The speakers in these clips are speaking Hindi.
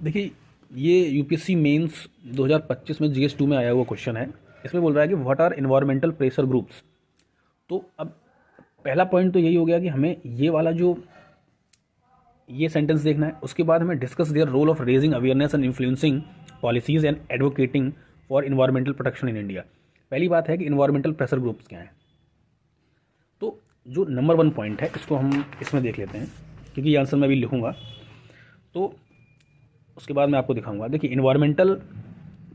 देखिए, ये यूपीएससी मेंस 2025 में जीएस 2 में आया हुआ क्वेश्चन है। इसमें बोल रहा है कि what are environmental pressure groups. तो अब पहला पॉइंट तो यही हो गया कि हमें ये वाला जो ये सेंटेंस देखना है। उसके बाद हमें discuss their role of raising awareness and influencing policies and advocating for environmental protection in India. पहली बात है कि इन्वायरमेंटल प्रेशर ग्रुप्स क्या हैं। तो जो नंबर 1 पॉइंट है इसको हम इसमें देख लेते हैं, क्योंकि ये आंसर मैं भी लिखूंगा तो उसके बाद मैं आपको दिखाऊंगा। देखिए, इन्वायरमेंटल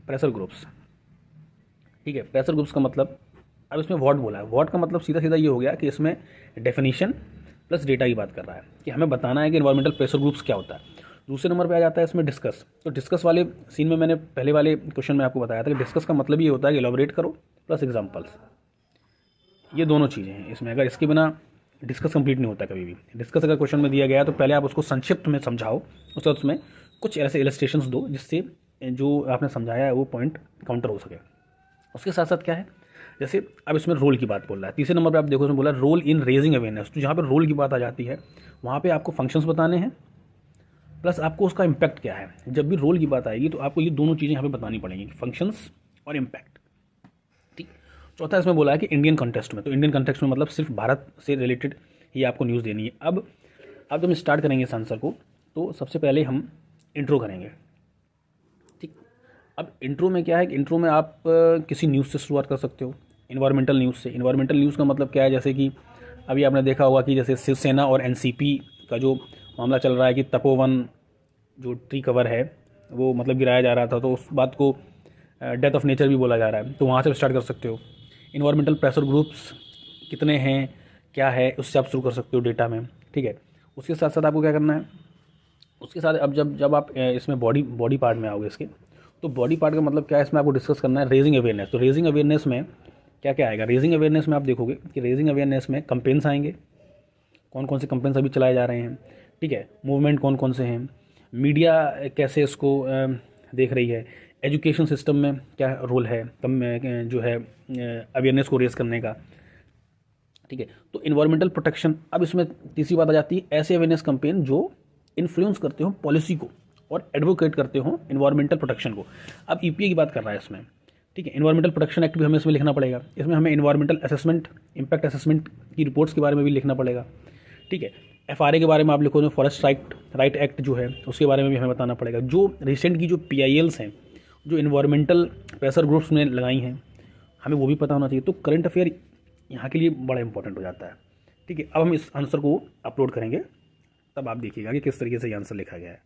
प्रेशर ग्रुप्स, ठीक है। प्रेशर ग्रुप्स का मतलब, अब इसमें व्हाट बोला है, व्हाट का मतलब सीधा सीधा ये हो गया कि इसमें डेफिनेशन प्लस डेटा की बात कर रहा है कि हमें बताना है कि इन्वायरमेंटल प्रेशर ग्रुप्स क्या होता है। दूसरे नंबर पे आ जाता है इसमें डिस्कस। तो डिस्कस वाले सीन में मैंने पहले वाले क्वेश्चन में आपको बताया था कि डिस्कस का मतलब ये होता है कि एलॉबरेट करो प्लस एग्जाम्पल्स। ये दोनों चीज़ें हैं इसमें, अगर इसके बिना डिस्कस कंप्लीट नहीं होता कभी भी। डिस्कस अगर क्वेश्चन में दिया गया तो पहले आप उसको संक्षिप्त में समझाओ, उसके बाद उसमें कुछ ऐसे इलस्ट्रेशंस दो जिससे जो आपने समझाया है वो पॉइंट काउंटर हो सके। उसके साथ साथ क्या है, जैसे अब इसमें रोल की बात बोल रहा है। तीसरे नंबर पे आप देखो इसमें बोला रोल इन रेजिंग अवेयरनेस। तो जहाँ पे रोल की बात आ जाती है वहाँ पे आपको फंक्शंस बताने हैं प्लस आपको उसका इम्पैक्ट क्या है। जब भी रोल की बात आएगी तो आपको ये दोनों चीज़ें यहाँ पे बतानी पड़ेंगी, फंक्शंस और इम्पैक्ट, ठीक। चौथा इसमें बोला है कि इंडियन कॉन्टेक्स्ट में। तो इंडियन कॉन्टेक्स्ट में मतलब सिर्फ भारत से रिलेटेड ही आपको न्यूज़ देनी है। अब जब हम स्टार्ट करेंगे इस आंसर को तो सबसे पहले हम इंट्रो करेंगे, ठीक। अब इंट्रो में क्या है कि इंट्रो में आप किसी न्यूज़ से शुरुआत कर सकते हो, इन्वायरमेंटल न्यूज़ से। इन्वायरमेंटल न्यूज़ का मतलब क्या है, जैसे कि अभी आपने देखा होगा कि जैसे शिवसेना और एनसीपी का जो मामला चल रहा है कि तपोवन जो ट्री कवर है वो मतलब गिराया जा रहा था, तो उस बात को डेथ ऑफ नेचर भी बोला जा रहा है। तो वहाँ से स्टार्ट कर सकते हो। इन्वायरमेंटल प्रेशर ग्रुप्स कितने हैं, क्या है, उससे आप शुरू कर सकते हो डेटा में, ठीक है। उसके साथ साथ आपको क्या करना है, उसके साथ अब जब जब आप इसमें बॉडी पार्ट में आओगे इसके, तो बॉडी पार्ट का मतलब क्या है, इसमें आपको डिस्कस करना है रेजिंग अवेयरनेस। तो रेजिंग अवेयरनेस में क्या क्या आएगा, रेजिंग अवेयरनेस में आप देखोगे कि रेजिंग अवेयरनेस में कंपेन्स आएंगे, कौन कौन से कंपेन्स अभी चलाए जा रहे हैं, ठीक है। मूवमेंट कौन कौन से हैं, मीडिया कैसे इसको देख रही है, एजुकेशन सिस्टम में क्या रोल है कम जो है अवेयरनेस को रेज करने का, ठीक है। तो इन्वायरमेंटल प्रोटेक्शन, अब इसमें तीसरी बात आ जाती है ऐसे अवेयरनेस कैंपेन जो इन्फ्लुएंस करते हो पॉलिसी को और एडवोकेट करते हो इन्वायरमेंटल प्रोटेक्शन को। अब ईपीए की बात कर रहा है इसमें, ठीक है। इन्वायरमेंटल प्रोटेक्शन एक्ट भी हमें इसमें लिखना पड़ेगा। इसमें हमें इन्वायरमेंटल असेसमेंट, इम्पैक्ट असेसमेंट की रिपोर्ट्स के बारे में भी लिखना पड़ेगा, ठीक है। एफआरए के बारे में आप लिखो, फॉरेस्ट राइट एक्ट जो है उसके बारे में भी हमें बताना पड़ेगा। जो रिसेंट की जो पीआईएल्स हैं जो इन्वायरमेंटल प्रेशर ग्रुप्स में लगाई हैं, हमें वो भी पता होना चाहिए। तो करंट अफेयर यहाँ के लिए बड़ा इंपॉर्टेंट हो जाता है, ठीक है। अब हम इस आंसर को अपलोड करेंगे, तब आप देखिएगा कि किस तरीके से ये आंसर लिखा गया है।